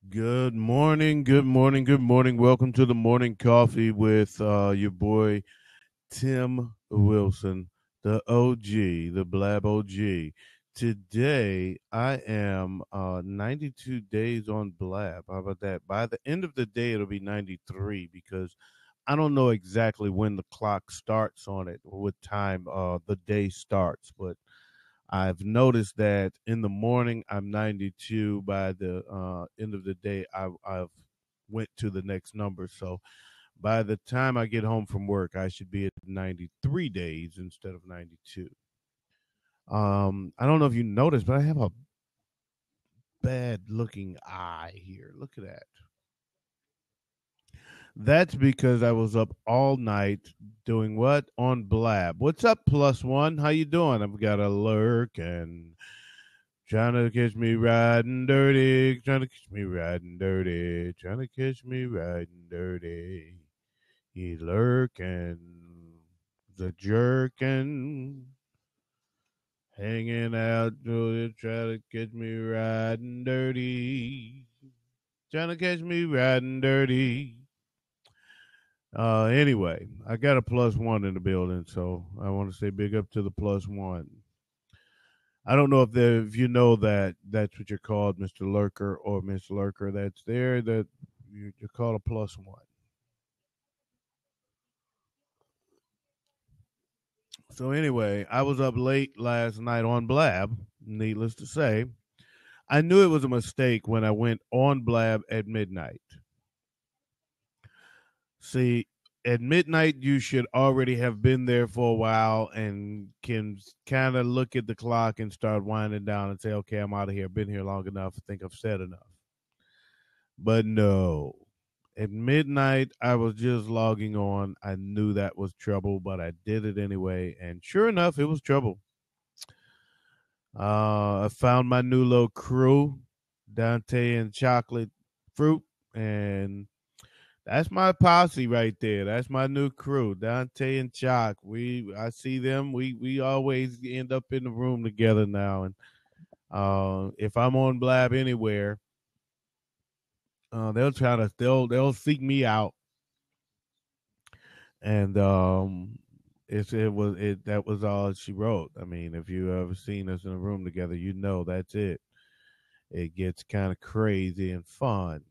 Good morning, good morning, good morning. Welcome to the morning coffee with your boy Tim Wilson, the OG, the Blab OG. Today I am 92 days on Blab. How about that? By the end of the day, it'll be 93 because I don't know exactly when the clock starts on it or what time the day starts, but I've noticed that in the morning I'm 92. By the end of the day, I've went to the next number. So by the time I get home from work, I should be at 93 days instead of 92. I don't know if you noticed, but I have a bad looking eye here. Look at that. That's because I was up all night doing what on Blab. What's up, plus one? How you doing? I've got a lurk and trying to catch me riding dirty, trying to catch me riding dirty, trying to catch me riding dirty. He lurking, the jerkin, hanging out, trying to catch me riding dirty, trying to catch me riding dirty. Anyway, I got a plus one in the building, so I want to say big up to the plus one. I don't know if you know that that's what you're called, Mr. Lurker or Miss Lurker. That's there. That you're called a plus one. So anyway, I was up late last night on Blab. Needless to say, I knew it was a mistake when I went on Blab at midnight. See, at midnight you should already have been there for a while and can kind of look at the clock and start winding down and say, "Okay, I'm out of here. Been here long enough. I think I've said enough." But no. At midnight, I was just logging on. I knew that was trouble, but I did it anyway. And sure enough, it was trouble. I found my new little crew, Dante and Chocolate Fruit. And that's my posse right there. That's my new crew, Dante and Choc. I see them. We always end up in the room together now. And if I'm on Blab anywhere, they'll seek me out and that was all she wrote. I mean, if you ever seen us in a room together, you know that's it. It gets kind of crazy and fun.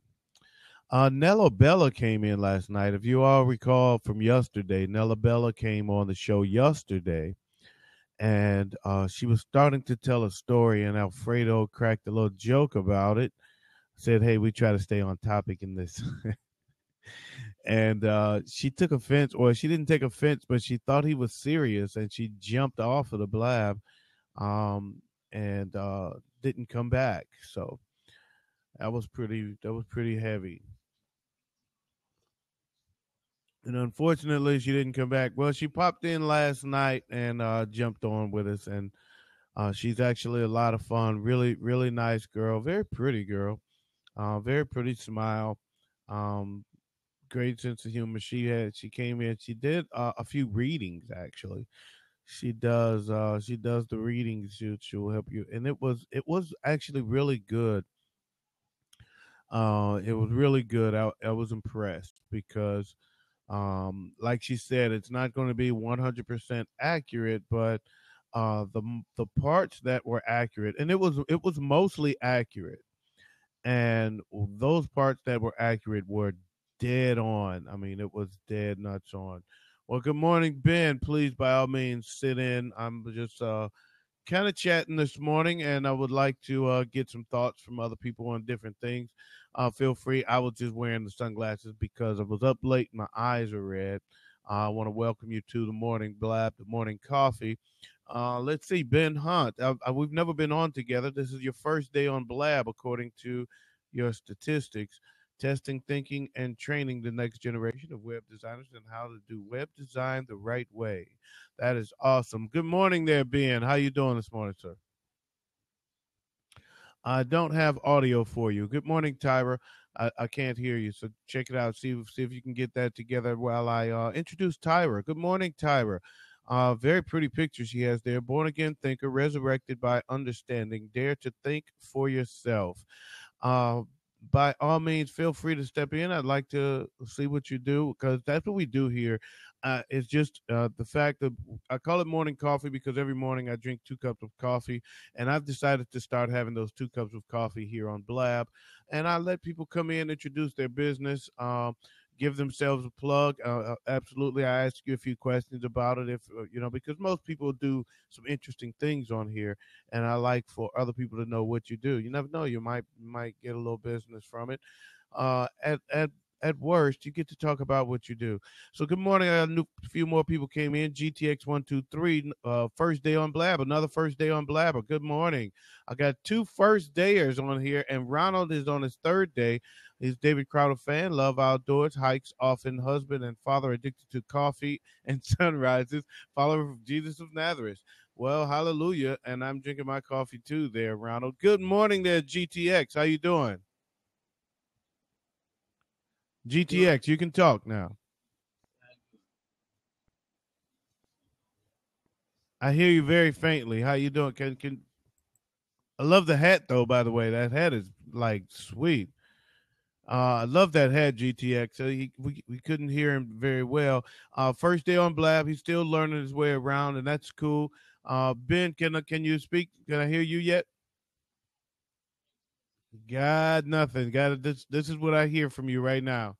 Nella Bella came in last night. If you all recall from yesterday, Nella Bella came on the show yesterday, and she was starting to tell a story, and Alfredo cracked a little joke about it. Said, "Hey, we try to stay on topic in this." And she took offense, or she didn't take offense, but she thought he was serious, and she jumped off of the Blab, um, and didn't come back. So that was pretty heavy. And unfortunately, she didn't come back. Well, she popped in last night and jumped on with us, and she's actually a lot of fun. Really, really nice girl, very pretty girl, very pretty smile. Um, Great sense of humor. She came in. She did a few readings actually. She does the readings. She'll help you, and it was actually really good. It was really good. I was impressed because, like she said, it's not going to be 100% accurate, but the parts that were accurate, and it was mostly accurate, and those parts that were accurate were dead on. I mean, it was dead nuts on. Well, good morning, Ben. Please, by all means, sit in. I'm just kind of chatting this morning, and I would like to get some thoughts from other people on different things. Feel free. I was just wearing the sunglasses because I was up late. My eyes are red. I want to welcome you to the morning blab, the morning coffee. Let's see, Ben Hunt. We've never been on together. This is your first day on Blab, according to your statistics. Testing, thinking, and training the next generation of web designers and how to do web design the right way. That is awesome. Good morning there, Ben. How you doing this morning, sir? I don't have audio for you. Good morning, Tyra. I can't hear you, so check it out. See if you can get that together while I introduce Tyra. Good morning, Tyra. Very pretty picture she has there. Born again thinker, resurrected by understanding. Dare to think for yourself. Uh, by all means, feel free to step in. I'd like to see what you do because that's what we do here. It's just the fact that I call it morning coffee because every morning I drink 2 cups of coffee, and I've decided to start having those 2 cups of coffee here on Blab, and I let people come in, introduce their business, give themselves a plug. Absolutely, I ask you a few questions about it, if because most people do some interesting things on here, and I like for other people to know what you do. You never know, you might get a little business from it. At worst, you get to talk about what you do. So, good morning. A few more people came in. GTX 123, first day on Blab. Another first day on Blabber. Good morning. I got two first dayers on here, and Ronald is on his third day. He's David Crowder fan, love outdoors, hikes often, husband and father addicted to coffee and sunrises, follower of Jesus of Nazareth. Well, hallelujah, and I'm drinking my coffee too there, Ronald. Good morning there, GTX. How you doing? GTX, you can talk now. I hear you very faintly. How you doing? Can I love the hat though, by the way. That hat is like sweet. I love that hat, GTX. We couldn't hear him very well. First day on Blab, he's still learning his way around, and that's cool. Ben, can you speak? Can I hear you yet? God, nothing. Got this is what I hear from you right now.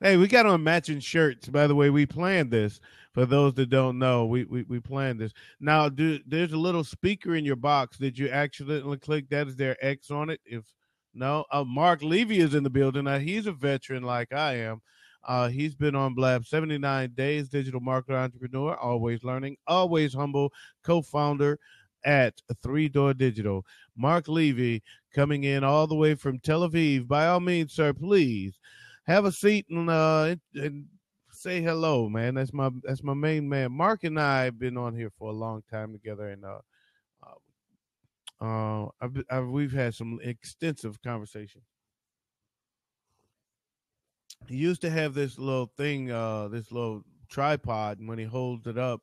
Hey, we got on matching shirts. By the way, we planned this. For those that don't know, we planned this. Now, there's a little speaker in your box. Did you accidentally click that? Is there X on it? If no, Mark Levy is in the building. Now, he's a veteran like I am. He's been on Blab 79 days, digital marketer entrepreneur, always learning, always humble, co-founder at Three Door Digital. Mark Levy coming in all the way from Tel Aviv. By all means, sir, please have a seat and say hello, man. That's my main man. Mark and I have been on here for a long time together, and we've had some extensive conversation. He used to have this little thing, this little tripod, and when he holds it up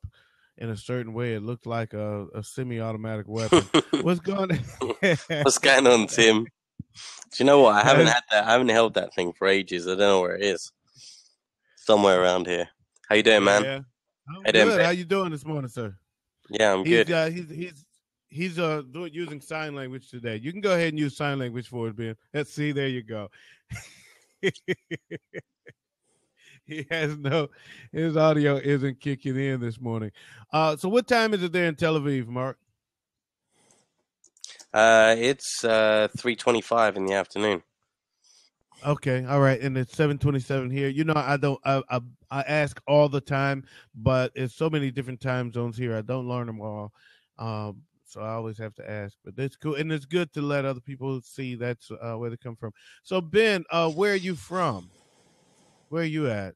in a certain way, it looked like a semi-automatic weapon. What's going on? What's going on, Tim? Do you know what? I haven't had that. I haven't held that thing for ages. I don't know where it is. Somewhere around here. How you doing, man? Yeah, I'm How you doing, good. Ben? How you doing this morning, sir? Yeah, I'm He's good. uh he's he's he's doing using sign language today. You can go ahead and use sign language for it, Ben. Let's see. There you go. He has no, his audio isn't kicking in this morning. So what time is it there in Tel Aviv, Mark? It's 3:25 in the afternoon. Okay, all right, and it's 7:27 here. I don't, I ask all the time, but it's so many different time zones here. I don't learn them all, so I always have to ask. But that's cool, and it's good to let other people see that's where they come from. So Ben, where are you from? Where are you at?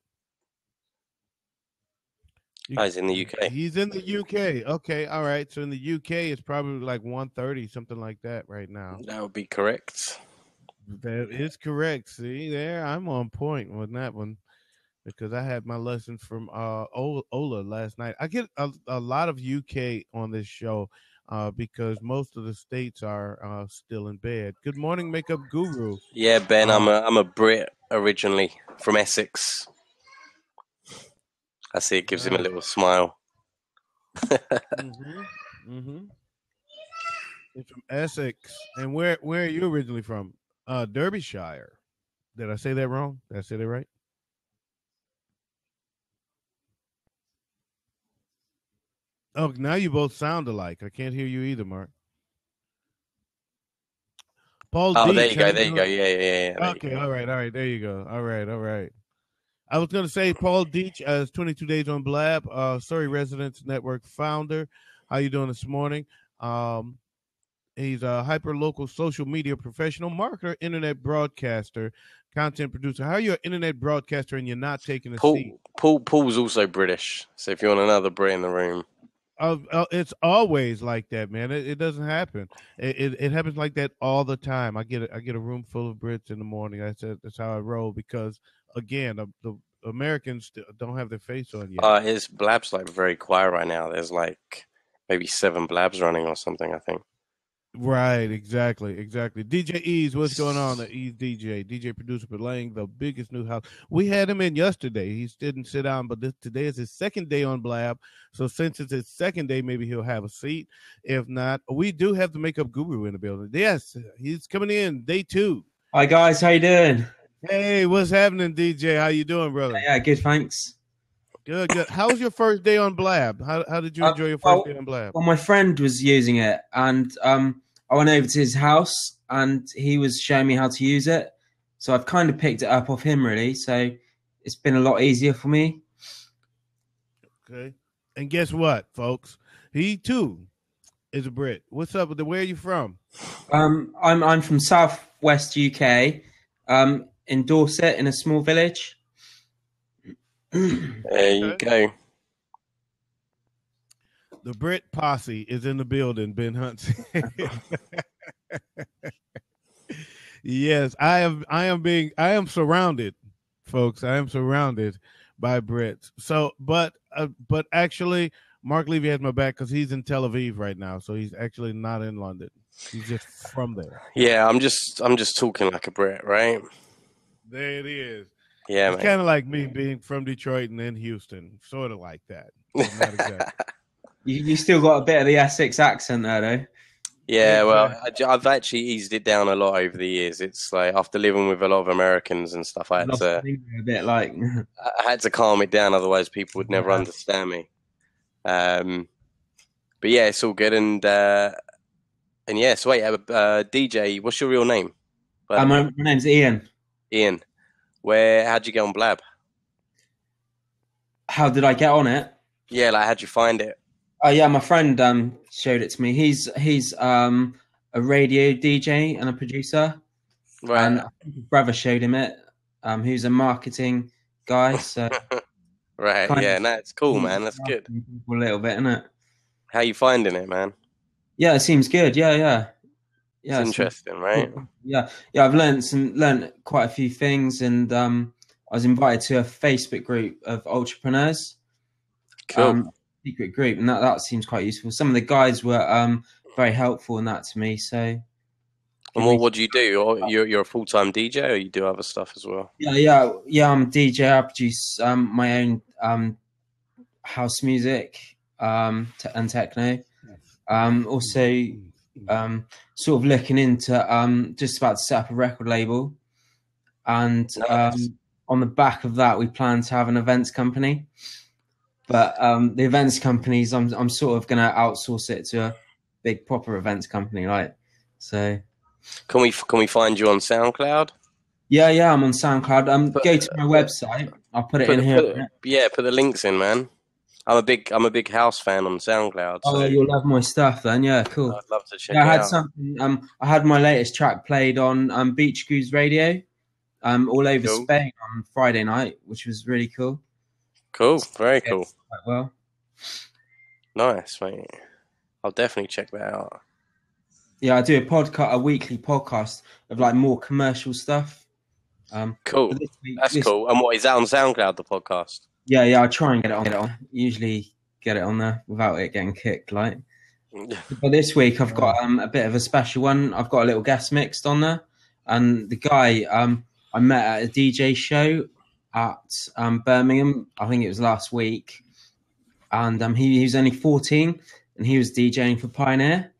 You, I was in the UK. he's in the UK. Okay, all right. So in the UK, it's probably like 1:30, something like that, right now. That would be correct. That is correct. See there, I'm on point with that one because I had my lesson from Ola last night. I get a lot of UK on this show because most of the states are still in bed. Good morning, makeup guru. Yeah, Ben. I'm Uh, a Brit originally from Essex. I see. It gives him a uh, little smile. mm-hmm, mm-hmm. He's from Essex, and where are you originally from? Derbyshire. Did I say that wrong? Did I say that right? Oh, now you both sound alike. I can't hear you either, Mark. Paul Oh, there Deach, you how go. you There you go. doing? Yeah. There you Okay, go. all right. There you go. All right, all right. I was going to say Paul Deach, 22 days on Blab, Surrey Residents Network founder. How you doing this morning? Um, he's a hyper local social media professional, marketer, internet broadcaster, content producer. How are you an internet broadcaster and you're not taking a seat? Paul's also British. So if you want another Brit in the room, It's always like that, man. It doesn't happen. It happens like that all the time. I get a room full of Brits in the morning. That's how I roll because again, the Americans don't have their face on yet. his Blab's like very quiet right now. There's like maybe 7 Blabs running or something, I think. Right, exactly. DJ Ease, what's going on? The Ease DJ producer for laying the biggest new house. We had him in yesterday. He didn't sit down, but today is his second day on Blab. So since it's his second day, maybe he'll have a seat. If not, we do have the makeup guru in the building. Yes, he's coming in day 2. Hi guys, how you doing? Hey, what's happening, DJ? How you doing, brother? Yeah, good, thanks. Good. How was your first day on Blab? How did you enjoy your first day on Blab? Well, my friend was using it, and I went over to his house, and he was showing me how to use it. So I've kind of picked it up off him, really. So it's been a lot easier for me. Okay. And guess what, folks? He too is a Brit. What's up with the? Where are you from? I'm from Southwest UK, in Dorset, in a small village. There you go. The Brit posse is in the building, Ben Hunt. Yes, I am surrounded, folks. I am surrounded by Brits. So, but actually, Mark Levy has my back because he's in Tel Aviv right now. So he's actually not in London. He's just from there. Yeah, I'm just talking like a Brit, right? There it is. Yeah, it's kind of like me being from Detroit and then Houston, sort of like that. Not exactly. You still got a bit of the Essex accent there, though. Yeah, well, I've actually eased it down a lot over the years. It's like after living with a lot of Americans and stuff, I had to calm it down, otherwise people would never understand me. But yeah, it's all good. And yeah, so wait, DJ, what's your real name? My name's Ian. Ian, how'd you get on Blab? How did I get on it? Yeah, like how'd you find it? Oh yeah, my friend showed it to me. He's a radio DJ and a producer. Right. And his brother showed him it. He's a marketing guy, so right. Yeah, no, it's cool, man. That's good. A little bit, isn't it? How you finding it, man? Yeah, it seems good. Yeah. It's interesting, right? Yeah. I've learned quite a few things, and I was invited to a Facebook group of entrepreneurs. Cool. Secret group, and that seems quite useful. Some of the guys were very helpful in that to me. So, and what do you do? You're a full-time DJ, or you do other stuff as well? Yeah. I'm a DJ. I produce my own house music and techno. Also, sort of looking into just about to set up a record label, and nice. On the back of that, we plan to have an events company. But the events companies, I'm sort of going to outsource it to a big proper events company, right? So, can we find you on SoundCloud? Yeah, I'm on SoundCloud. Go to my website. I'll put it in here. Put the links in, man. I'm a big house fan on SoundCloud. So. Oh, you'll love my stuff then. Yeah, cool. I'd love to check it out. I had something. I had my latest track played on Beach Cruise Radio, all over Spain on Friday night, which was really cool. Cool, very cool. Quite well. Nice, mate. I'll definitely check that out. Yeah, I do a weekly podcast of like more commercial stuff. Cool. That's cool. And what is that on SoundCloud? The podcast? Yeah. I try and get it on. Usually get it on there without it getting kicked. Like, but this week I've got a bit of a special one. I've got a little guest mixed on there, and the guy I met at a DJ show at Birmingham. I think it was last week, and he was only 14, and he was DJing for Pioneer.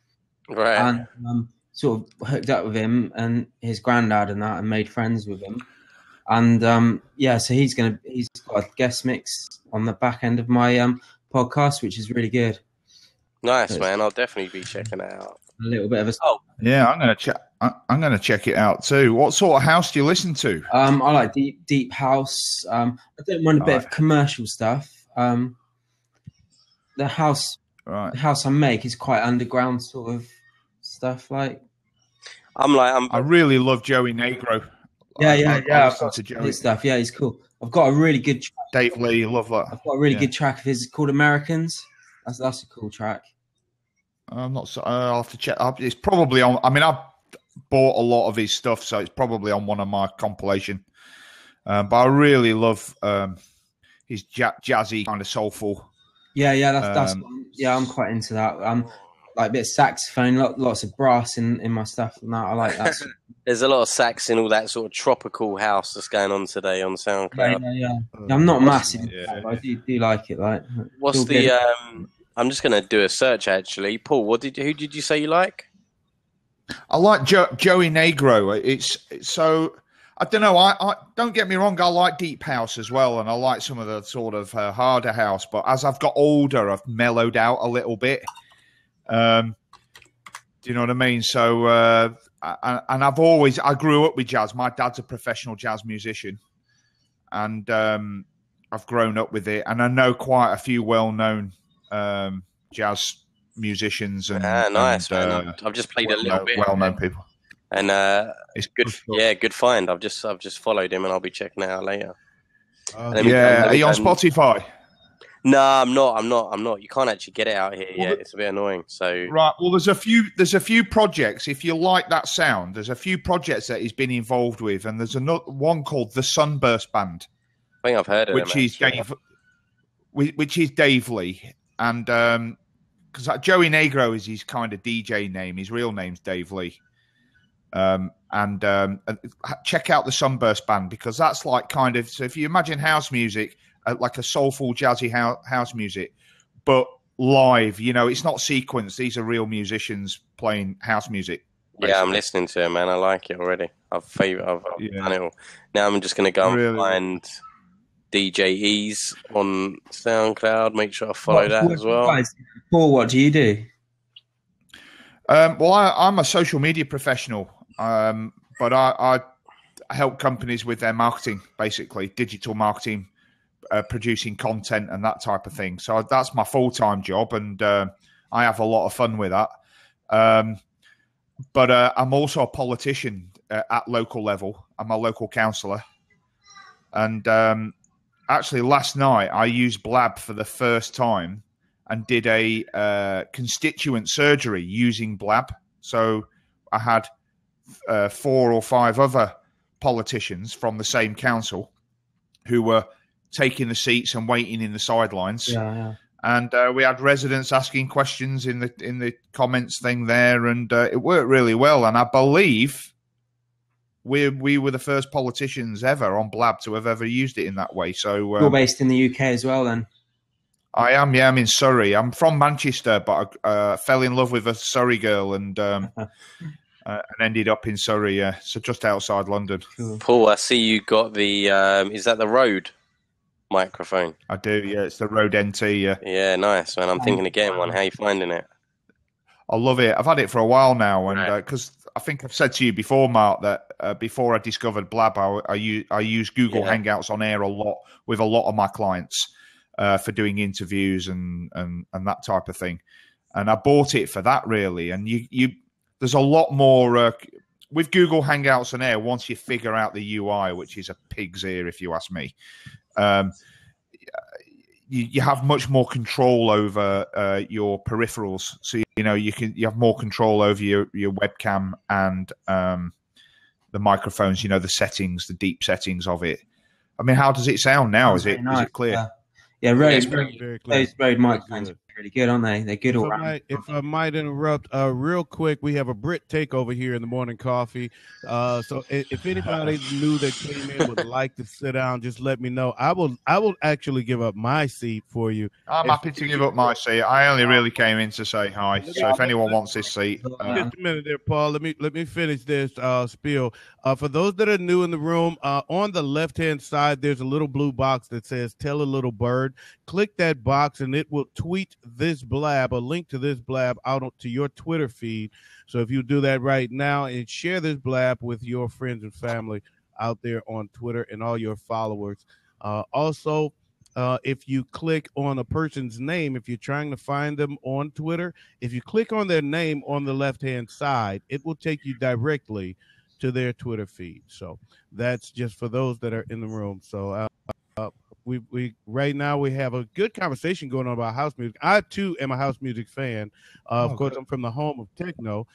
Right. And sort of hooked up with him and his granddad and that, and made friends with him. And so he's got a guest mix on the back end of my podcast, which is really good. Nice, man. I'll definitely be checking it out. A little bit of a yeah. I'm gonna check it out too. What sort of house do you listen to? I like deep house. I don't mind a bit of commercial stuff. The house I make is quite underground sort of stuff. Like I really love Joey Negro. Yeah. I've got his stuff. Yeah, he's cool. I've got a really good track. Dave Lee, love that. I've got a really good track of his called Americans. That's a cool track. I'm not. I'll have to check. It's probably on. I mean, I've bought a lot of his stuff, so it's probably on one of my compilation. But I really love his jazzy kind of soulful. Yeah, that's I'm quite into that. like a bit of saxophone, lots of brass in my stuff. And that I like that. There's a lot of sax in all that sort of tropical house that's going on today on SoundCloud. Yeah. I'm not massive, but I do like it. Like, what's the? I'm just gonna do a search actually. Paul, who did you say you like? I like Joey Negro. It's so. I don't know. I don't get me wrong. I like deep house as well, and I like some of the sort of harder house. But as I've got older, I've mellowed out a little bit. Do you know what I mean? So, and I grew up with jazz. My dad's a professional jazz musician, and I've grown up with it, and I know quite a few well-known jazz musicians. And nice. Man. I've just played a little bit. Well-known people. And it's good. Yeah, good find. I've just followed him, and I'll be checking it out later. Are you on Spotify? No, I'm not. You can't actually get it out here yet. It's a bit annoying. So right. Well, there's a few projects. If you like that sound, there's a few projects that he's been involved with, and there's another one called the Sunburst Band. I think I've heard of which is Dave Lee, and because Joey Negro is his kind of DJ name. His real name's Dave Lee. And check out the Sunburst Band, because that's like kind of, so if you imagine house music, like a soulful jazzy house music, but live, it's not sequenced. These are real musicians playing house music. Basically. Yeah, I'm listening to it, man. I like it already. I've done it all. Now I'm just going to go and find DJEs on SoundCloud. Make sure I follow that as well. Paul, what do you do? Well, I'm a social media professional, but I help companies with their marketing, basically digital marketing, producing content and that type of thing. So that's my full-time job, and I have a lot of fun with that. But I'm also a politician at local level. I'm a local councillor. And actually last night I used Blab for the first time and did a constituent surgery using Blab. So I had 4 or 5 other politicians from the same council who were taking the seats and waiting in the sidelines. Yeah. And we had residents asking questions in the comments thing there, and it worked really well. And I believe we were the first politicians ever on Blab to have ever used it in that way. So you're based in the UK as well, then? I am. Yeah, I'm in Surrey. I'm from Manchester, but I fell in love with a Surrey girl and ended up in Surrey. Yeah, so just outside London. Cool. Paul, I see you got the. Is that the Rode microphone? I do. Yeah, it's the Rode NT. Yeah. Yeah, nice, man. I'm thinking of getting one. How are you finding it? I love it. I've had it for a while now, and because I think I've said to you before, Mark, that before I discovered Blab, I use Google Hangouts on air a lot with a lot of my clients for doing interviews and that type of thing. And I bought it for that, really. And you there's a lot more with Google Hangouts on air. Once you figure out the UI, which is a pig's ear, if you ask me. You have much more control over your peripherals, so you have more control over your webcam and the microphones. The settings, the deep settings of it. I mean, how does it sound now? Is it clear? Yeah, Rode Very microphones are pretty good, aren't they? They're good all around. If I might interrupt, real quick, we have a Brit takeover here in the morning coffee. So if anybody new that came in would like to sit down, just let me know. I will actually give up my seat for you. I'm happy to give up my seat. I only really came in to say hi. So if anyone wants this seat, just a minute there, Paul. Let me finish this spiel. For those that are new in the room, on the left-hand side, there's a little blue box that says "Tell a Little Bird." Click that box, and it will tweet this Blab, a link to this Blab, out to your Twitter feed. So if you do that right now and share this Blab with your friends and family out there on Twitter and all your followers. Also, if you click on a person's name, if you're trying to find them on Twitter, if you click on their name on the left-hand side, it will take you directly to their Twitter feed. So that's just for those that are in the room. So we right now we have a good conversation going on about house music. I too am a house music fan. Of course, I'm from the home of techno,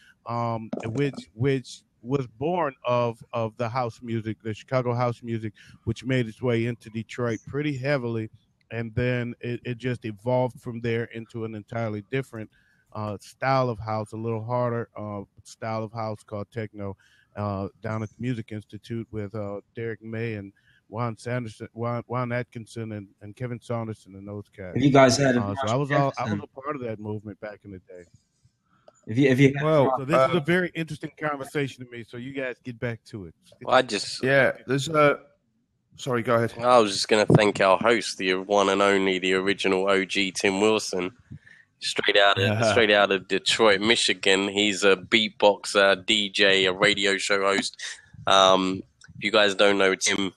which was born of the house music, the Chicago house music, which made its way into Detroit pretty heavily, and then it just evolved from there into an entirely different style of house, a little harder style of house called techno, down at the Music Institute with Derek May and Juan Atkinson, and Kevin Saunderson and those cats. Have you guys heard of so I was a part of that movement back in the day. Have you so this is a very interesting conversation to me. So you guys get back to it. Well, there's a. Sorry, go ahead. I was just going to thank our host, the one and only, the original OG Tim Wilson, straight out of Detroit, Michigan. He's a beatboxer, DJ, a radio show host. If you guys don't know Tim,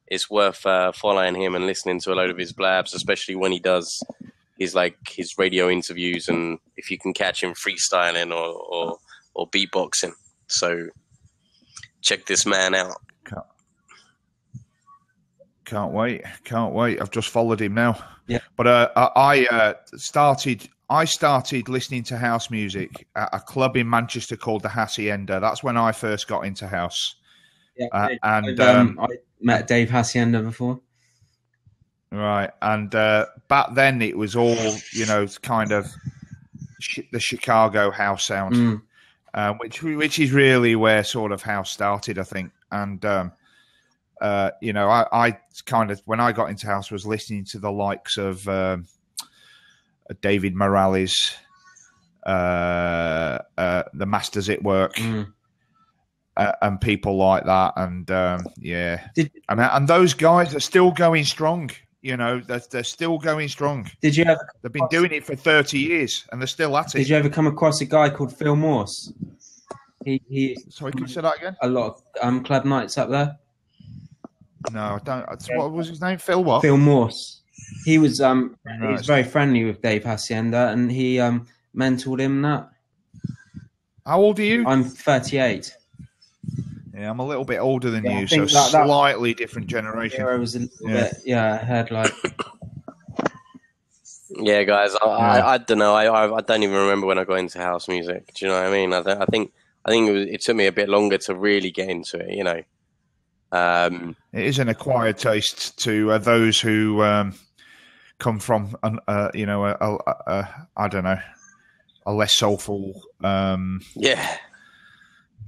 it's worth following him and listening to a load of his blabs, especially when he does his radio interviews, and if you can catch him freestyling or beatboxing. So check this man out. Can't wait. I've just followed him now. Yeah. But I started listening to house music at a club in Manchester called the Hacienda. That's when I first got into house. Yeah, I met Dave Hacienda before. Right, and back then it was all, kind of the Chicago house sound, which is really where sort of house started, I think. And I kind of, when I got into house, was listening to the likes of David Morales, the Masters at Work. And people like that, and and those guys are still going strong. They're still going strong. Did you ever? They've been doing it for 30 years, and they're still at it. Did you ever come across a guy called Phil Morse? He Sorry, can you say that again? A lot of club nights up there. No, I don't. What was his name? Phil what? Phil Morse. He was he was very friendly with Dave Hacienda, and he mentored him. That. How old are you? I'm 38. Yeah, I'm a little bit older than you, so slightly different generation. I was a little bit, I had like. Yeah, guys, I don't know. I don't even remember when I got into house music. Do you know what I mean? I think it took me a bit longer to really get into it. It is an acquired taste to those who come from, I don't know, a less soulful.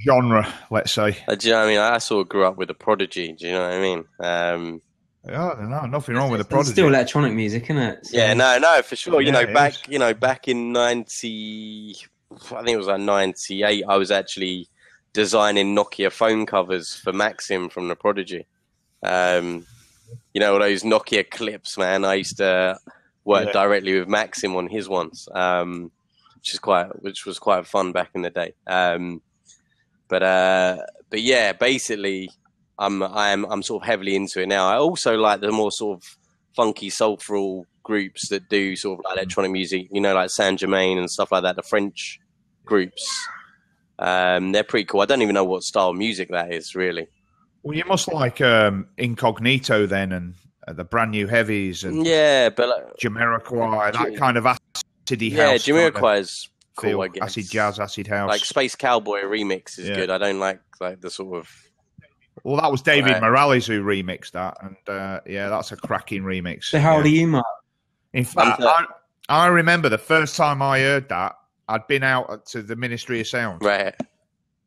Genre, let's say. Do you know what I mean? I sort of grew up with the Prodigy. Do you know what I mean? No, nothing wrong with the Prodigy. It's still electronic music, isn't it? So. Yeah, no, for sure. Back in 90, I think it was like 98. I was actually designing Nokia phone covers for Maxim from the Prodigy. All those Nokia clips, man. I used to work directly with Maxim on his ones, which was quite fun back in the day. But yeah, basically, I'm sort of heavily into it now. I also like the more sort of funky, soulful groups that do sort of like electronic music, like Saint Germain and stuff like that. The French groups, they're pretty cool. I don't even know what style of music that is, really. Well, you must like Incognito then, and the Brand New Heavies, and Jamiroquai, that kind of acidy house. Yeah, Jamiroquai is cool, I guess. Acid jazz, acid house. Like Space Cowboy remix is good. I don't like the sort of. Well, that was David Morales who remixed that, and that's a cracking remix. So how old are you, Mark? In fact, I remember the first time I heard that, I'd been out to the Ministry of Sound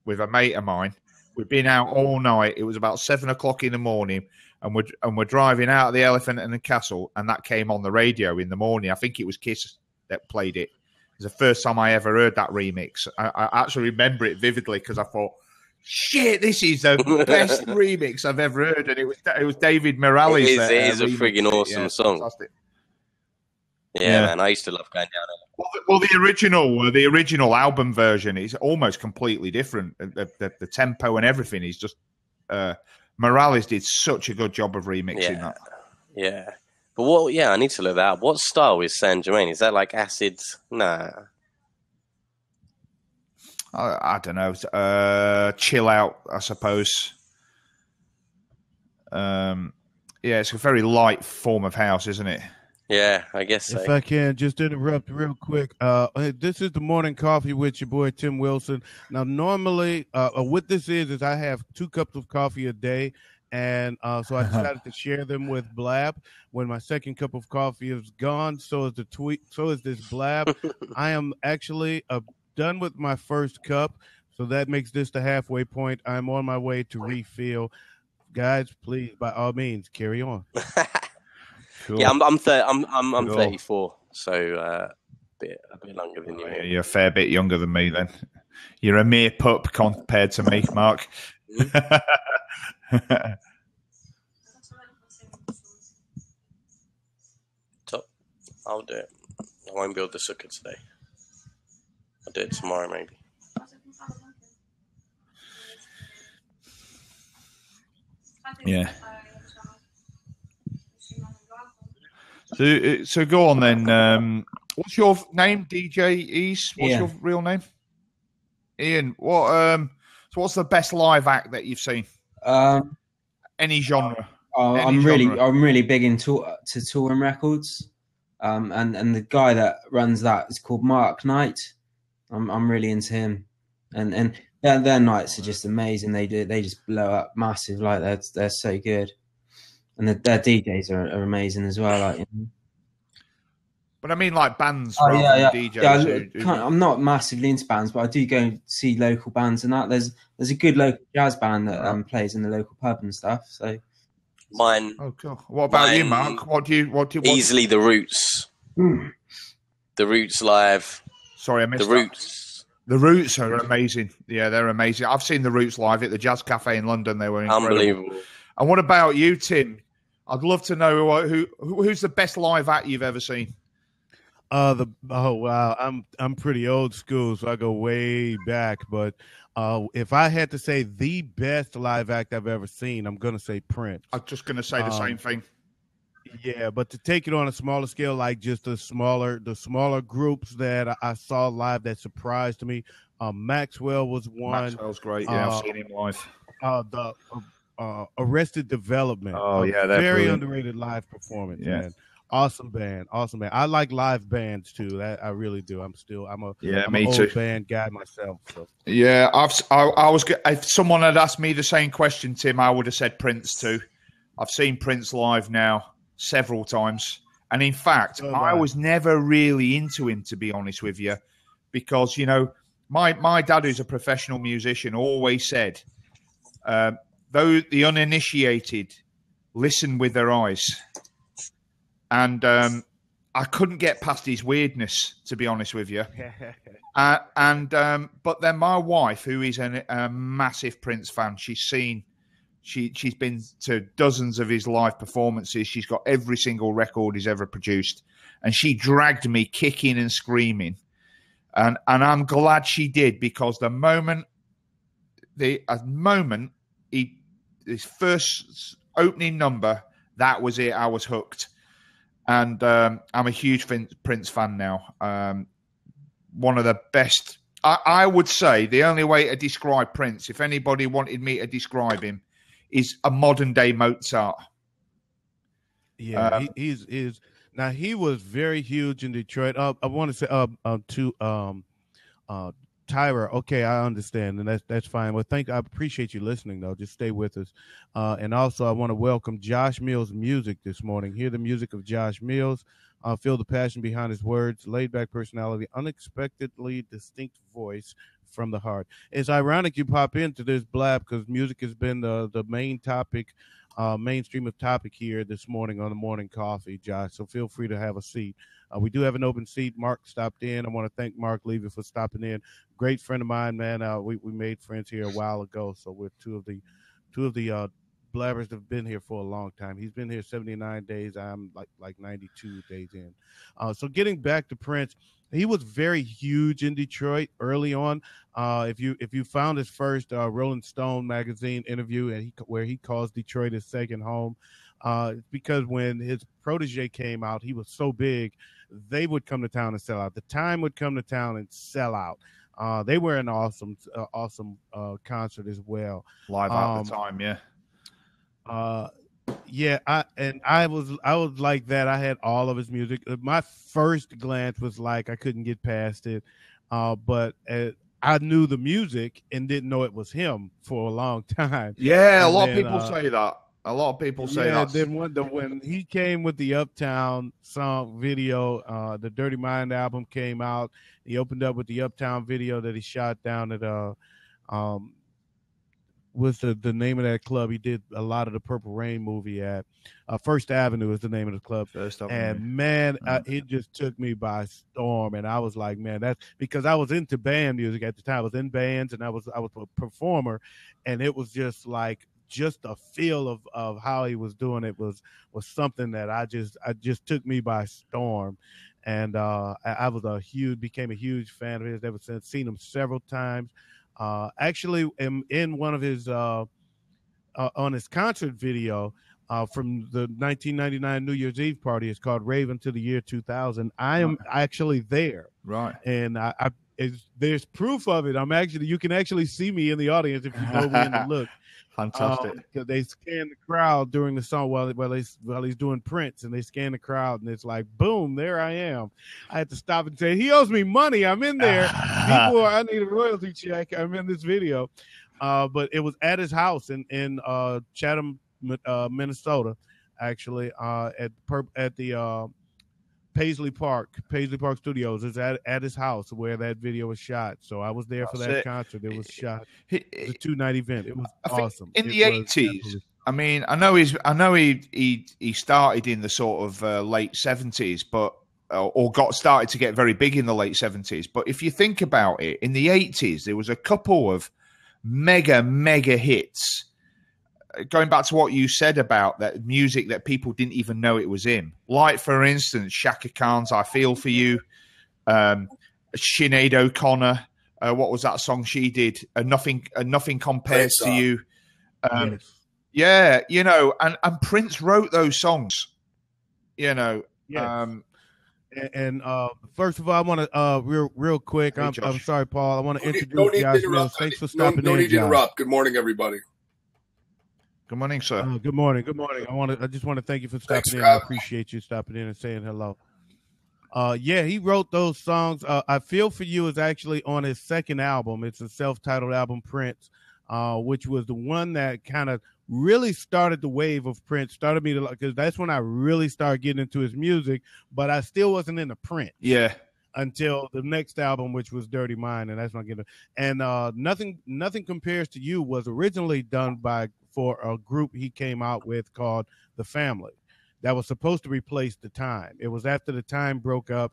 with a mate of mine. We'd been out all night. It was about 7 o'clock in the morning, and we're driving out of the Elephant and the Castle, and that came on the radio in the morning. I think it was Kiss that played it. It was the first time I ever heard that remix. I actually remember it vividly because I thought, shit, this is the best remix I've ever heard, and it was David Morales. It is a friggin' awesome song. Fantastic. Yeah, man, I used to love going down there. Well, the original album version is almost completely different. The tempo and everything is just. Morales did such a good job of remixing that. Yeah, but I need to look that up. What style is Saint Germain? Is that like acid? Nah. I don't know. Chill out, I suppose. It's a very light form of house, isn't it? Yeah, I guess so. If I can just interrupt real quick. This is the Morning Coffee with your boy, Tim Wilson. Now, normally, what this is I have 2 cups of coffee a day, and so I decided to share them with Blab. When my second cup of coffee is gone, so is the tweet. So is this Blab. I am actually done with my first cup, so that makes this the halfway point. I'm on my way to refill. Guys, please, by all means, carry on. Cool. Yeah, I'm 34, so a bit younger than you. Yeah, you're a fair bit younger than me then. You're a mere pup compared to me, Mark. Top. I'll do it. I won't build the sukkah today. I'll do it tomorrow, maybe. Yeah. So go on then. What's your name, DJ East? What's your real name? Ian. So what's the best live act that you've seen? Any genre. I'm really big into touring records. And the guy that runs that is called Mark Knight. I'm really into him. And their nights are just amazing. They just blow up massive. Like they're so good. And their DJs are amazing as well. Like, but I mean, like bands. Yeah. DJs. Yeah, I'm not massively into bands, but I do go and see local bands and that. There's a good local jazz band that plays in the local pub and stuff. So mine. Oh, cool. What about you, Mark? What do you? Easily the Roots. The Roots live. Sorry, I missed the Roots. The Roots are amazing. Yeah, they're amazing. I've seen the Roots live at the Jazz Cafe in London. They were incredible. Unbelievable. And what about you, Tim? I'd love to know who's the best live act you've ever seen. Wow, I'm pretty old school, so I go way back. But if I had to say the best live act I've ever seen, I'm gonna say Prince. I'm just gonna say the same thing. Yeah, but to take it on a smaller scale, like just the smaller groups that I saw live that surprised me. Maxwell was one. Maxwell's great. Yeah, I've seen him live. The Arrested Development. Oh yeah, they're very brilliant. underrated live performance. Yeah. Man. Awesome band. I like live bands too. I really do. I'm an old band guy myself. So. Yeah, I was. If someone had asked me the same question, Tim, I would have said Prince too. I've seen Prince live now several times, and in fact, I was never really into him, to be honest with you, because my dad, who's a professional musician, always said, though the uninitiated listen with their eyes. And I couldn't get past his weirdness, to be honest with you. But then my wife, who is a massive Prince fan, she's been to dozens of his live performances. She's got every single record he's ever produced, and she dragged me kicking and screaming. And I'm glad she did, because the moment his first opening number, that was it. I was hooked. And I'm a huge Prince fan now. One of the best. I would say the only way to describe Prince, if anybody wanted me to describe him, is a modern day Mozart. Yeah, now he was very huge in Detroit. I want to say to Tyra. Okay, I understand, and that's fine. Well, I appreciate you listening, though. Just stay with us. And also, I want to welcome Josh Mills' music this morning. Hear the music of Josh Mills. Feel the passion behind his words, laid-back personality, unexpectedly distinct voice from the heart. It's ironic you pop into this, Blab, because music has been the main topic, mainstream of topic here this morning on the Morning Coffee, Josh. So feel free to have a seat. We do have an open seat. Mark stopped in. I want to thank Mark Levy for stopping in. Great friend of mine, man. We made friends here a while ago, so we're two of the blabbers that have been here for a long time. He's been here 79 days. I'm like 92 days in. So getting back to Prince, he was very huge in Detroit early on. If you found his first Rolling Stone magazine interview where he calls Detroit his second home, because when his protege came out, he was so big, they would come to town and sell out. The Time would come to town and sell out. They were an awesome concert as well. Live at the Time, yeah. I was like that. I had all of his music. My first glance was like I couldn't get past it, but I knew the music and didn't know it was him for a long time. Yeah, a And lot of then, people say that. A lot of people say yeah, that. then when he came with the Uptown song video, the Dirty Mind album came out. He opened up with the Uptown video that he shot down at um was the name of that club he did a lot of the Purple Rain movie at. First Avenue is the name of the club. First Avenue. And man, it just took me by storm. And I was like, man, that's because I was into band music at the time. I was in bands and I was a performer, and it was just like just a feel of how he was doing it was something that I just took me by storm. And I became a huge fan of his ever since. Seen him several times. Actually, in one of his on his concert video from the 1999 New Year's Eve party, it's called "Rave Until the Year 2000." I am actually there, right? And there's proof of it. You can actually see me in the audience if you go in and look. Fantastic. They scan the crowd during the song while he's doing Prince, and they scan the crowd, and it's like, boom, there I am. I had to stop and say, he owes me money. I'm in there. People, I need a royalty check. I'm in this video. But it was at his house in Chatham, Minnesota, actually, at the Paisley Park Studios. Is at his house where that video was shot. So I was there for that concert. It was shot. It was a 2-night event. It was awesome. In the 80s, I mean, I know he started in the sort of late 70s, but or started to get very big in the late 70s. But if you think about it, in the 80s, there was a couple of mega hits. Going back to what you said about that music that people didn't even know it was him. Like, for instance, Shaka Khan's I Feel For You, Sinead O'Connor, what was that song she did? Nothing Compares to You. Yes. Yeah, you know, and Prince wrote those songs, you know. Yes. And first of all, I want to real quick. Hey, I'm sorry, Paul. I want to introduce no need Josh to Mills. interrupt. Thanks for stopping in. No need to Josh. interrupt. Good morning, everybody. Good morning, sir. Good morning. Good morning. I just want to thank you for stopping in. for I having me. appreciate you stopping in and saying hello. Yeah, he wrote those songs. I Feel For You is actually on his second album. It's a self-titled album, Prince, which was the one that kind of really started the wave of Prince, started me to like, because that's when I really started getting into his music, but I still wasn't into Prince. Yeah. Until the next album, which was Dirty Mind, and that's when I get it. And Nothing Compares to You was originally done for a group he came out with called The Family. That was supposed to replace The Time. It was after The Time broke up.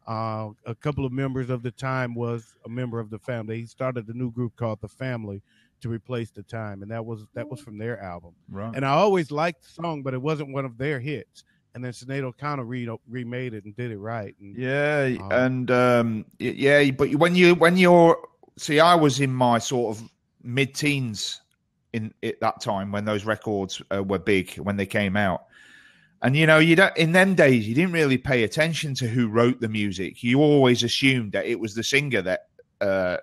A couple of members of The Time was a member of The Family. He started a new group called The Family to replace The Time, and that was from their album. Right. And I always liked the song, but it wasn't one of their hits. And then Sinead O'Connor remade it and did it right. And, but when you're see, I was in my sort of mid-teens at that time when those records were big when they came out, and you know, in them days you didn't really pay attention to who wrote the music. You always assumed that it was the singer that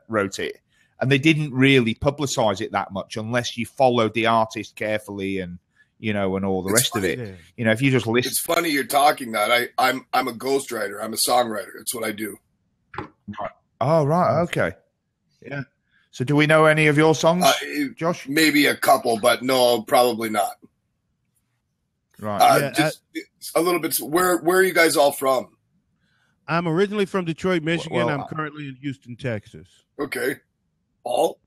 wrote it, and they didn't really publicize it that much unless you followed the artist carefully and. You know, and all the rest of it. You know, if you just listen. It's funny you're talking that. I'm a ghostwriter. I'm a songwriter. That's what I do. Oh, right. Okay. Yeah. So do we know any of your songs, Josh? Maybe a couple, but no, probably not. Right. Just a little bit. Where are you guys all from? I'm originally from Detroit, Michigan. Well, I'm currently in Houston, Texas. Okay. All?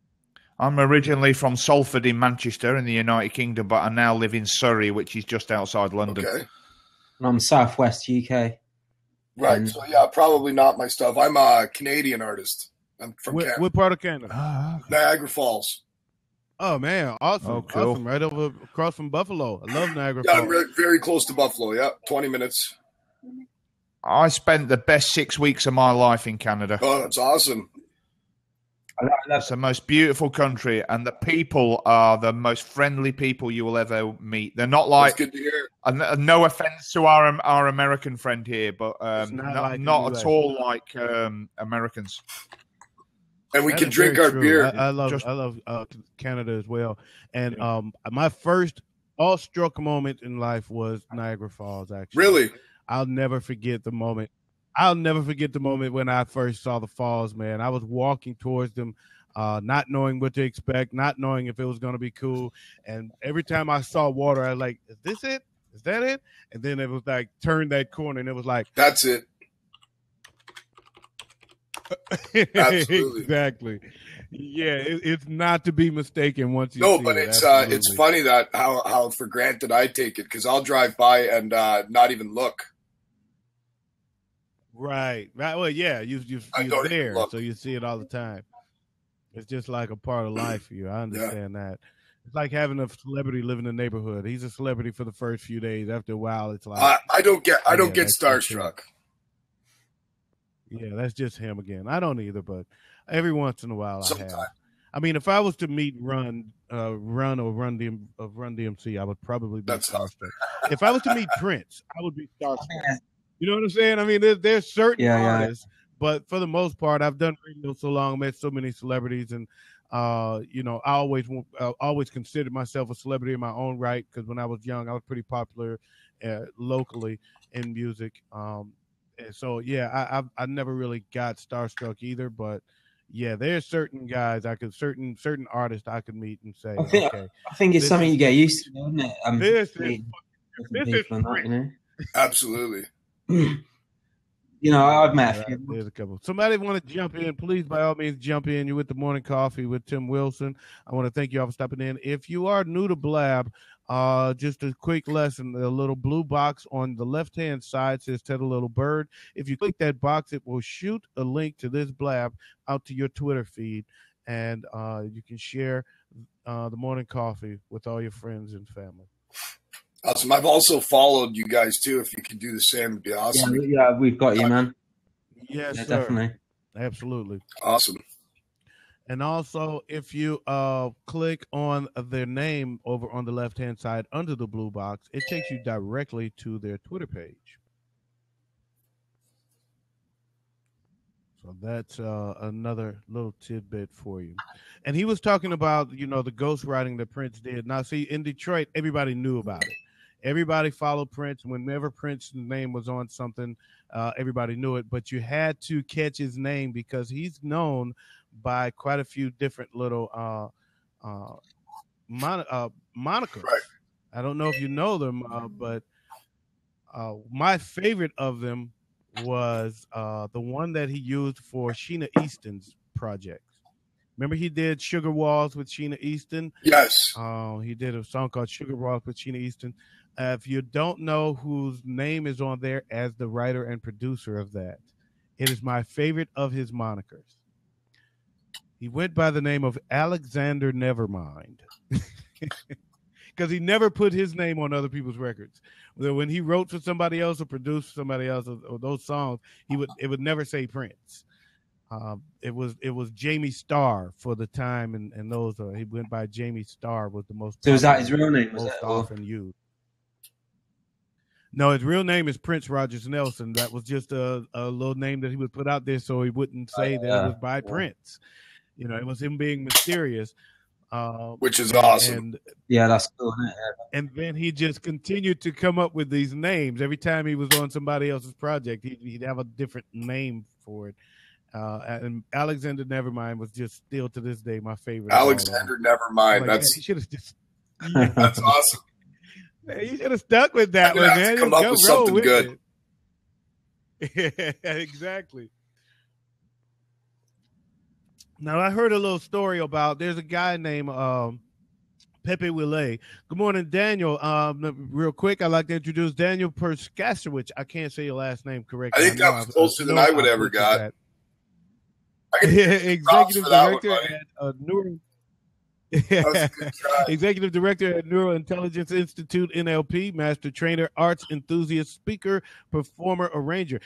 I'm originally from Salford in Manchester in the United Kingdom, but I now live in Surrey, which is just outside London. Okay. And I'm Southwest UK. Right. So, yeah, probably not my stuff. I'm a Canadian artist. I'm from Canada. What part of Canada? Oh, okay. Niagara Falls. Oh, man. Awesome. Oh, cool. Awesome. Right over across from Buffalo. I love Niagara Yeah, Falls. I'm very close to Buffalo. Yeah, 20 minutes. I spent the best 6 weeks of my life in Canada. Oh, that's awesome. That's the most beautiful country, and the people are the most friendly people you will ever meet. They're not like, That's good to hear. No offense to our American friend here, but not at all like Americans. And we can drink our beer. I love Canada as well. And my first awestruck moment in life was Niagara Falls. Actually, Really? I'll never forget the moment. I'll never forget the moment when I first saw the falls, man. I was walking towards them, not knowing what to expect, not knowing if it was going to be cool. And every time I saw water, I was like, is this it? Is that it? And then it was like, turn that corner, and it was like, that's it. Absolutely. Exactly. Yeah, it's not to be mistaken once you No, see but it. it's funny that how for granted I take it, because I'll drive by and not even look. Right. Well, yeah, you're there, so you see it all the time. It's just like a part of life for you. I understand that. It's like having a celebrity live in the neighborhood. He's a celebrity for the first few days. After a while, it's like I don't get starstruck. Yeah, that's just him again. I don't either, but every once in a while Sometimes. I have. I mean, if I was to meet Run DMC, I would probably be starstruck. If I was to meet Prince, I would be starstruck. You know what I'm saying? I mean, there's certain artists, but for the most part, I've done radio so long, met so many celebrities, and you know, I always considered myself a celebrity in my own right, because when I was young, I was pretty popular locally in music. And so yeah, I never really got starstruck either, but yeah, there's certain guys certain artists I could meet and say, okay. I think it's something you get used to, isn't it? This is that, you know? Absolutely. You know, I've met a few. There's a couple. Somebody want to jump in, please, by all means, jump in. You're with the Morning Coffee with Tim Wilson. I want to thank you all for stopping in. If you are new to Blab, just a quick lesson. The little blue box on the left-hand side says Tell a Little Bird. If you click that box, it will shoot a link to this Blab out to your Twitter feed, and you can share the Morning Coffee with all your friends and family. Awesome. I've also followed you guys too. If you could do the same, it'd be awesome. Yeah, we've got you, man. Yes, yeah, sir. Definitely. Absolutely. Awesome. And also, if you click on their name over on the left-hand side under the blue box, it takes you directly to their Twitter page. So that's another little tidbit for you. And he was talking about, you know, the ghostwriting that Prince did. Now, see, in Detroit, everybody knew about it. Everybody followed Prince. Whenever Prince's name was on something, everybody knew it. But you had to catch his name because he's known by quite a few different little monikers. Right. I don't know if you know them, but my favorite of them was the one that he used for Sheena Easton's projects. Remember he did Sugar Walls with Sheena Easton? Yes. He did a song called Sugar Walls with Sheena Easton. If you don't know whose name is on there as the writer and producer of that, it is my favorite of his monikers. He went by the name of Alexander Nevermind. Because he never put his name on other people's records. When he wrote for somebody else or produced for somebody else or those songs, it would never say Prince. It was Jamie Starr for the time, and those he went by Jamie Starr was the most. So is that his real name? Was most it often used? No, his real name is Prince Rogers Nelson. That was just a little name that he would put out there so he wouldn't say that it was by Prince. You know, it was him being mysterious. Which is awesome. And, yeah, that's cool. Isn't it? And then he just continued to come up with these names. Every time he was on somebody else's project, he'd have a different name for it. And Alexander Nevermind was just still to this day my favorite. Alexander Nevermind. Like, he should have just. That's awesome. Man, you should have stuck with that one, man. Come up with something good. Exactly. Now, I heard a little story about there's a guy named Pepe Wille. Good morning, Daniel. Real quick, I'd like to introduce Daniel Perskasowicz. I can't say your last name correctly. I think that was closer than I would ever got. Executive Director at Neural. Executive Director at Neural Intelligence Institute, NLP, Master Trainer, Arts Enthusiast, Speaker, Performer, Arranger.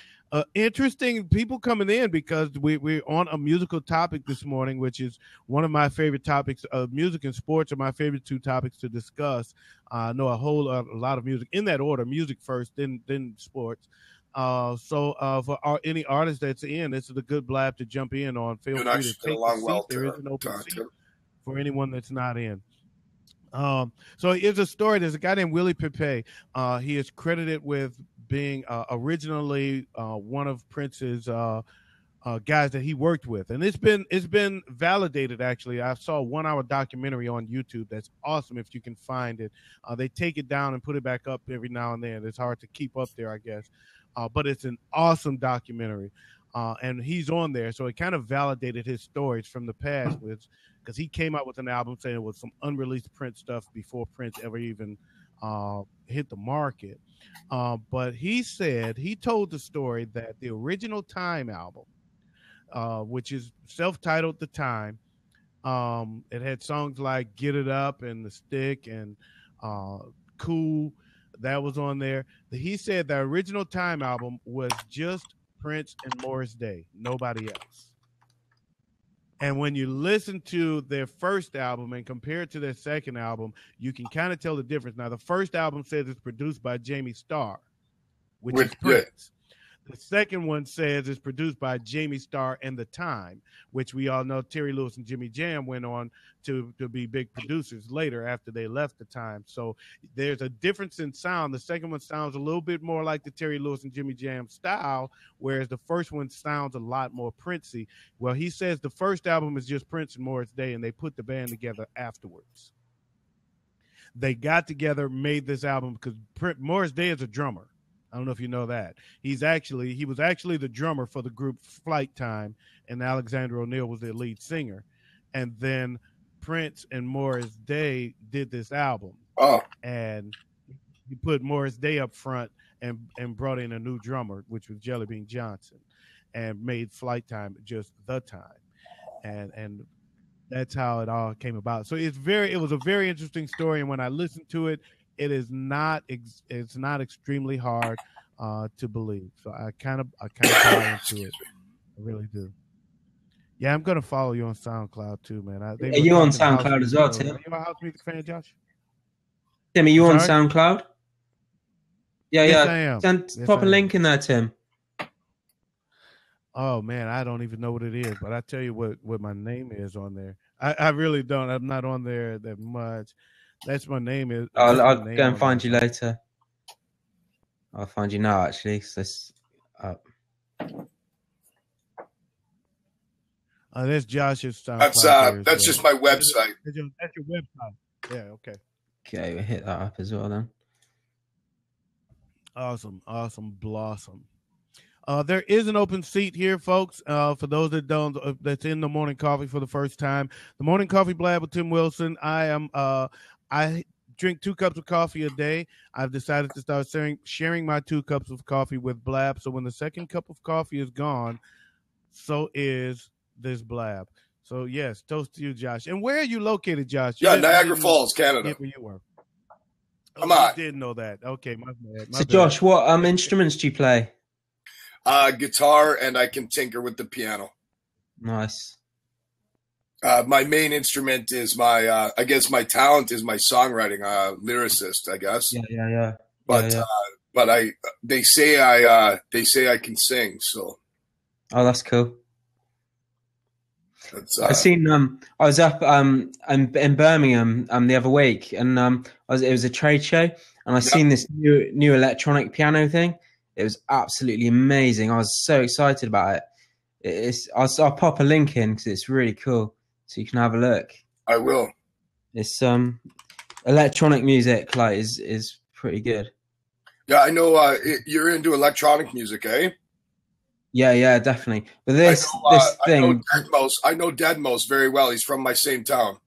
Interesting people coming in because we're on a musical topic this morning, which is one of my favorite topics. Music and sports are my favorite two topics to discuss. I know a lot of music in that order: music first, then sports. So for any artist that's in, this is a good Blab to jump in on. Feel free to take a seat. There is an open seat for anyone that's not in. So here's a story. There's a guy named Willie Pepe. He is credited with being originally one of Prince's guys that he worked with, and it's been validated. Actually, I saw a 1 hour documentary on YouTube that's awesome if you can find it. They take it down and put it back up every now and then. It's hard to keep up there, I guess, but it's an awesome documentary, and he's on there, so it kind of validated his stories from the past, because he came out with an album saying it was some unreleased Prince stuff before Prince ever even hit the market. But he told the story that the original Time album, which is self-titled The Time. It had songs like Get It Up and The Stick and Cool. That was on there. He said the original Time album was just Prince and Morris Day, nobody else. And when you listen to their first album and compare it to their second album, you can kind of tell the difference. Now, the first album says it's produced by Jamie Starr, which is Prince. The second one says it's produced by Jamie Starr and The Time, which we all know Terry Lewis and Jimmy Jam went on to be big producers later after they left The Time. So there's a difference in sound. The second one sounds a little bit more like the Terry Lewis and Jimmy Jam style, whereas the first one sounds a lot more Princey. Well, he says the first album is just Prince and Morris Day, and they put the band together afterwards. They got together, made this album, because Morris Day is a drummer. I don't know if you know that. He was actually the drummer for the group Flight Time, and Alexander O'Neal was their lead singer. And then Prince and Morris Day did this album. Oh. And he put Morris Day up front and brought in a new drummer, which was Jelly Bean Johnson, and made Flight Time just The Time. And that's how it all came about. So it was a very interesting story, and when I listened to it, it's not extremely hard to believe. So I kind of buy into it. I really do. Yeah, I'm gonna follow you on SoundCloud too, man. Are you on SoundCloud as well, Tim? Are you a house music fan, Josh? Tim, are you on SoundCloud? Yeah, yes, I am. Pop a link in there, Tim. Oh man, I don't even know what it is, but I tell you what my name is on there. I really don't. I'm not on there that much. That's my name is. I'll go and find you later. I'll find you now, actually. So that's Josh's sound. That's just my website. That's your website. Yeah. Okay. Okay, we'll hit that up as well then. Awesome, blossom. There is an open seat here, folks. For those that don't, that's in the morning coffee for the first time. The morning coffee blab with Tim Wilson. I drink 2 cups of coffee a day. I've decided to start sharing my 2 cups of coffee with Blab. So when the second cup of coffee is gone, so is this Blab. So yes, toast to you, Josh. And where are you located, Josh? Niagara Falls, Canada. Where you were. Come on. I didn't know that. Okay, my bad. So Josh, what instruments do you play? Guitar, and I can tinker with the piano. Nice. My main instrument is I guess my talent is my songwriting, lyricist, I guess. Yeah. But they say I can sing, so. Oh, that's cool. I seen I was up in Birmingham the other week, and it was a trade show, and I seen this new electronic piano thing. It was absolutely amazing. I was so excited about it. I'll pop a link in because it's really cool, so you can have a look. I will. It's electronic music, like is pretty good. Yeah, I know. You're into electronic music, eh? Yeah, definitely. But this thing, I know Deadmau5 very well. He's from my same town.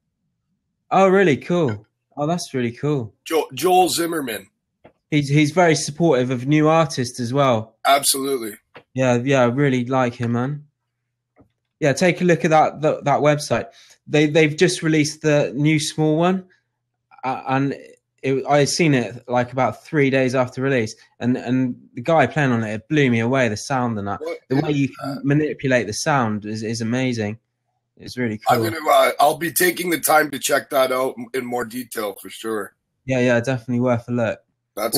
Oh, really? Cool. Oh, that's really cool. Joel Zimmerman. He's very supportive of new artists as well. Absolutely. Yeah, I really like him, man. Yeah, take a look at that website. They've just released the new small one, and I seen it like about 3 days after release, and the guy playing on it blew me away. The sound and that, the way you can manipulate the sound is amazing. It's really cool. I'll be taking the time to check that out in more detail for sure. Yeah, definitely worth a look. That's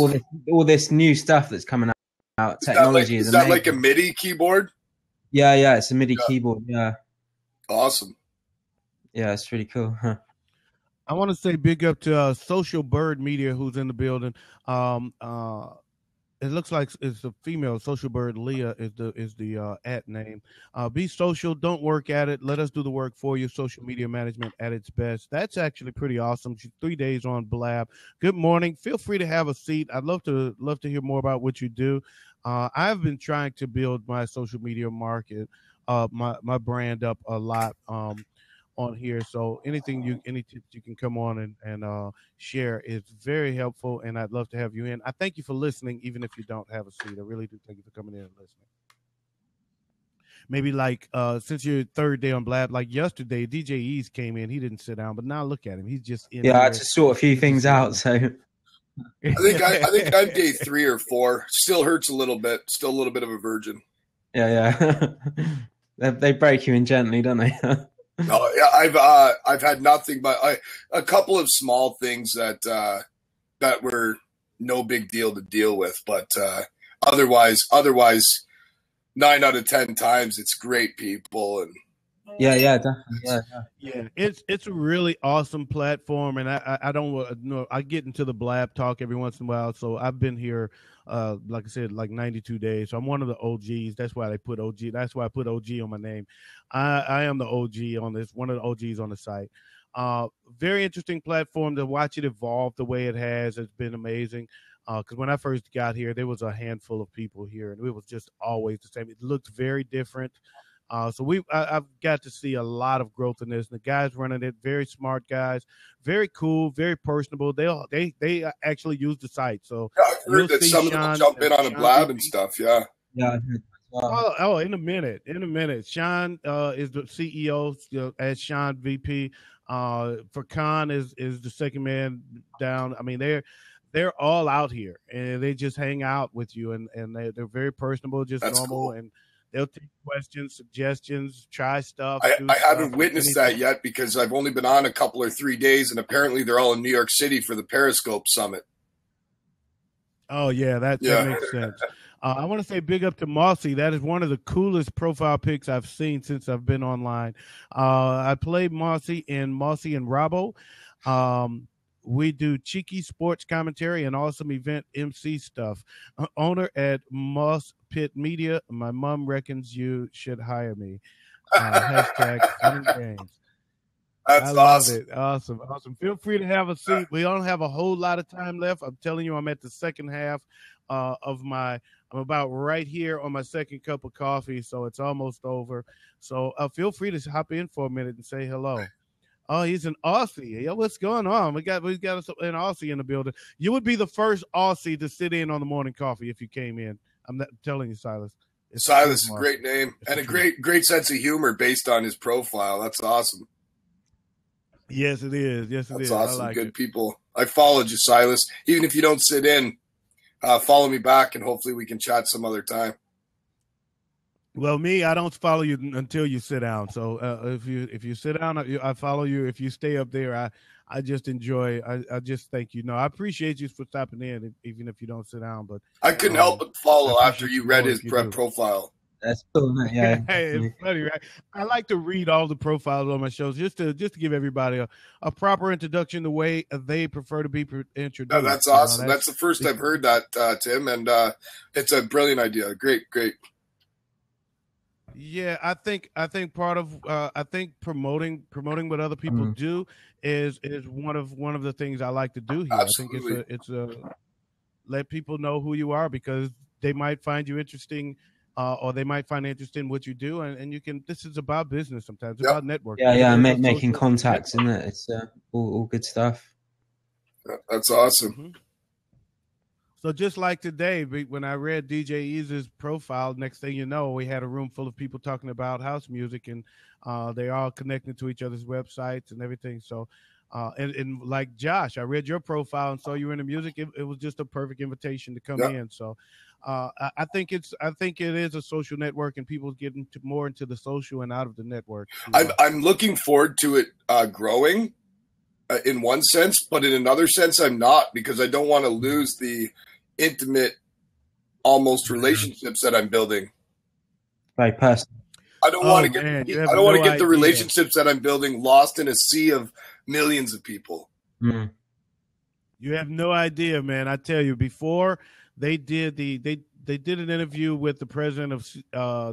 all this new stuff that's coming out. Technology is amazing. Is that like a MIDI keyboard? Yeah, it's a MIDI keyboard. Yeah. Awesome. Yeah, it's really cool. Huh. I want to say big up to Social Bird Media, who's in the building. It looks like it's a female. Social Bird Leah is the at name. Be social. Don't work at it. Let us do the work for you. Social media management at its best. That's actually pretty awesome. She's 3 days on Blab. Good morning. Feel free to have a seat. I'd love to hear more about what you do. I've been trying to build my social media market, my brand up a lot. On here. So any tips you can come on and share is very helpful, and I'd love to have you in. I thank you for listening, even if you don't have a seat. I really do thank you for coming in and listening. Maybe like since your third day on Blab, like yesterday, DJ Ease came in. He didn't sit down, but now look at him. He's just in. Yeah, I had to sort a few things out. So I think I'm day 3 or 4. Still hurts a little bit. Still a little bit of a virgin. Yeah. they break you in gently, don't they? No, yeah, I've had nothing but a couple of small things that were no big deal to deal with, but otherwise 9 out of 10 times it's great people. And yeah, definitely. Yeah, it's a really awesome platform, and I don't know. I get into the Blab talk every once in a while, so I've been here, like I said, like 92 days. So I'm one of the OGs. That's why they put OG. That's why I put OG on my name. I am the OG on this. One of the OGs on the site. Very interesting platform to watch it evolve the way it has. It's been amazing. Because when I first got here, there was a handful of people here, and it was just always the same. It looked very different. So I've got to see a lot of growth in this. And the guys running it, very smart guys, very cool, very personable. They actually use the site. So yeah, I've heard that some of them jump in on a Blab and stuff. Yeah. Oh, in a minute. Sean is the CEO as Sean VP. Furkan is the second man down. I mean, they're all out here, and they just hang out with you, and they're very personable, just That's normal, cool. and they'll take questions, suggestions, try stuff. I haven't witnessed that yet because I've only been on a couple or 3 days, and apparently they're all in New York City for the Periscope Summit. Oh, yeah, that makes sense. I want to say big up to Mossy. That is one of the coolest profile pics I've seen since I've been online. I played Mossy and Robbo. We do cheeky sports commentary and awesome event MC stuff. Owner at Moss Pit Media. My mom reckons you should hire me. Hashtag fun and games. That's awesome. Awesome. Feel free to have a seat. We don't have a whole lot of time left. I'm telling you, I'm at the second half I'm about right here on my second cup of coffee, so it's almost over. So feel free to hop in for a minute and say hello. Oh, he's an Aussie. Yo, what's going on? We got an Aussie in the building. You would be the first Aussie to sit in on the morning coffee if you came in. I'm not telling you, Silas. Silas is a great name and a great sense of humor based on his profile. That's awesome. Yes, it is. That's awesome. Like Good people. I followed you, Silas. Even if you don't sit in, follow me back, and hopefully we can chat some other time. Well, me, I don't follow you until you sit down. So if you sit down, I follow you. If you stay up there, I just enjoy. I just thank you. No, I appreciate you for stopping in, even if you don't sit down. But I couldn't help but follow after you read his profile. That's cool, yeah. Hey, it's funny, right? I like to read all the profiles on my shows just to give everybody a proper introduction the way they prefer to be introduced. No, that's awesome. That's the first I've heard that, Tim, and it's a brilliant idea. Great. Yeah, I think part of I think promoting what other people do is one of the things I like to do here. Absolutely. I think it's a let people know who you are, because they might find you interesting, or they might find interest in what you do, and you can. This is about business sometimes. It's about networking. Yeah, making contacts, isn't it? It's all good stuff. That's awesome. Mm-hmm. So just like today, when I read DJ Ease's profile, next thing you know, we had a room full of people talking about house music, and they're all connected to each other's websites and everything. So, and like Josh, I read your profile and saw you in the music. It was just a perfect invitation to come in. So, I think it is a social network, and people getting more into the social and out of the network. I'm looking forward to it growing. In one sense, but in another sense, I'm not, because I don't want to lose the intimate, almost relationships that I'm building. Very personal. I don't want to get the relationships that I'm building lost in a sea of millions of people. You have no idea, man. I tell you, before they did they did an interview with the president of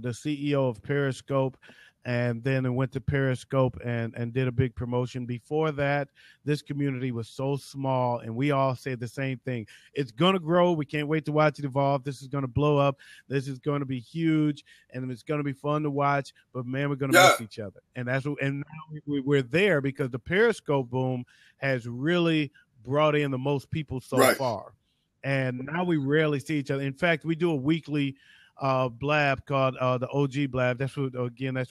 the CEO of Periscope, and then it went to Periscope and did a big promotion. Before that, this community was so small, and we all said the same thing. It's going to grow. We can't wait to watch it evolve. This is going to blow up. This is going to be huge, and it's going to be fun to watch. But man, we're going to miss each other, and that's what. And now we're there because the Periscope boom has really brought in the most people so far, and now we rarely see each other. In fact, we do a weekly Blab called the OG Blab. That's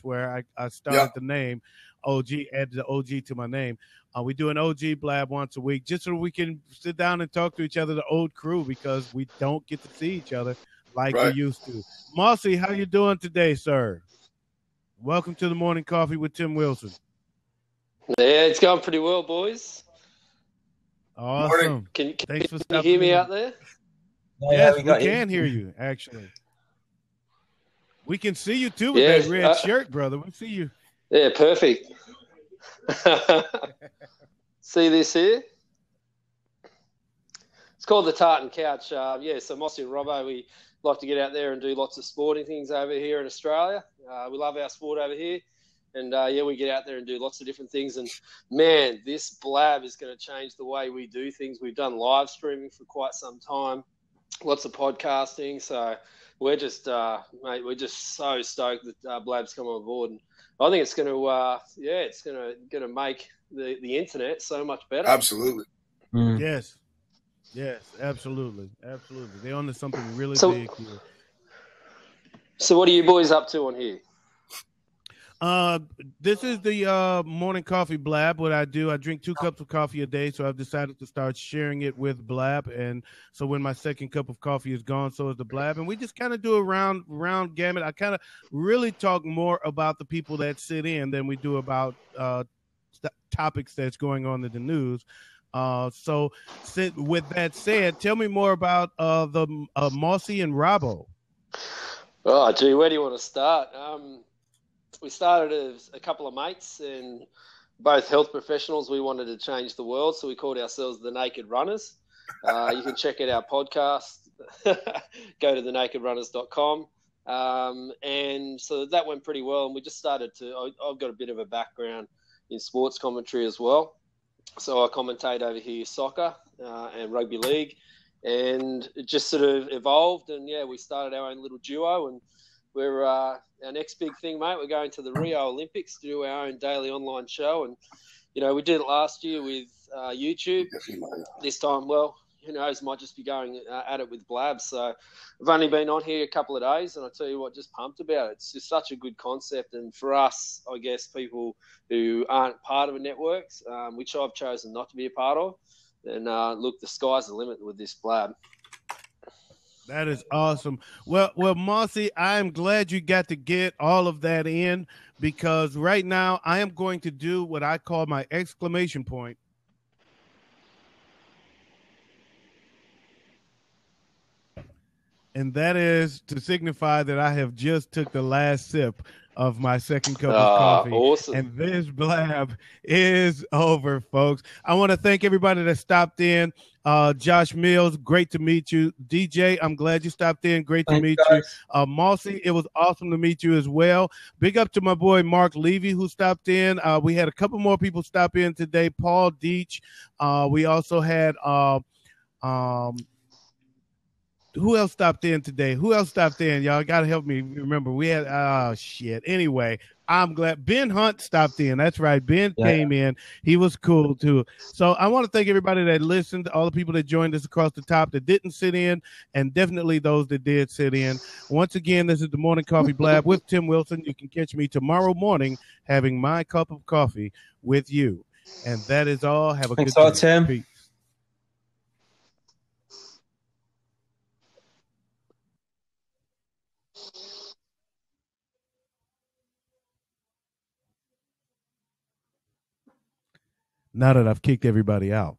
where I started the name OG, added the OG to my name. We do an OG Blab once a week just so we can sit down and talk to each other, the old crew, because we don't get to see each other like we used to. Mossy, how you doing today, sir? Welcome to the Morning Coffee with Tim Wilson. Yeah, it's going pretty well, boys. Awesome. Can you hear me out there? Yes, we can hear you, actually. We can see you, too, with that red shirt, brother. We see you. Yeah, perfect. See this here? It's called the Tartan Couch. So Mossy and Robbo, we like to get out there and do lots of sporting things over here in Australia. We love our sport over here. And, we get out there and do lots of different things. And, man, this Blab is going to change the way we do things. We've done live streaming for quite some time, lots of podcasting. So we're just, mate, we're just so stoked that Blab's come on board. And I think it's going to, it's going to make the internet so much better. Absolutely. Mm. Yes, absolutely. They're on to something really big here. So what are you boys up to on here? This is the Morning Coffee Blab. What I do, I drink 2 cups of coffee a day, so I've decided to start sharing it with Blab. And so when my second cup of coffee is gone, so is the Blab. And we just kind of do a round gamut. I kind of really talk more about the people that sit in than we do about topics that's going on in the news. So with that said, tell me more about the Mossy and Robbo. Oh, gee, where do you want to start? We started as a couple of mates and both health professionals. We wanted to change the world, so we called ourselves the Naked Runners. You can check out our podcast. Go to thenakedrunners.com. And so that went pretty well, and we just started to – I've got a bit of a background in sports commentary as well. So I commentate over here soccer and rugby league, and it just sort of evolved. And, we started our own little duo, and we're our next big thing, mate. We're going to the Rio Olympics to do our own daily online show. And, we did it last year with YouTube. This time, well, who knows, might just be going at it with Blab. So I've only been on here a couple of days, and I tell you what, just pumped about it. It's just such a good concept. And for us, I guess, people who aren't part of a network, which I've chosen not to be a part of, then look, the sky's the limit with this Blab. That is awesome. Well, Mossy, I am glad you got to get all of that in, because right now I am going to do what I call my exclamation point. And that is to signify that I have just took the last sip of my second cup of coffee. Awesome. And this Blab is over, folks. I want to thank everybody that stopped in. Josh Mills, great to meet you. DJ, I'm glad you stopped in. Great to meet you. Mossy, it was awesome to meet you as well. Big up to my boy Mark Levy, who stopped in. We had a couple more people stop in today. Paul Deach. We also had who else stopped in today? Y'all got to help me remember. We had, Anyway, I'm glad Ben Hunt stopped in. That's right. Ben came in. He was cool too. So I want to thank everybody that listened, all the people that joined us across the top that didn't sit in, and definitely those that did sit in. Once again, this is the Morning Coffee Blab with Tim Wilson. You can catch me tomorrow morning having my cup of coffee with you. And that is all. Have a good day. Tim. Peace. Now that I've kicked everybody out.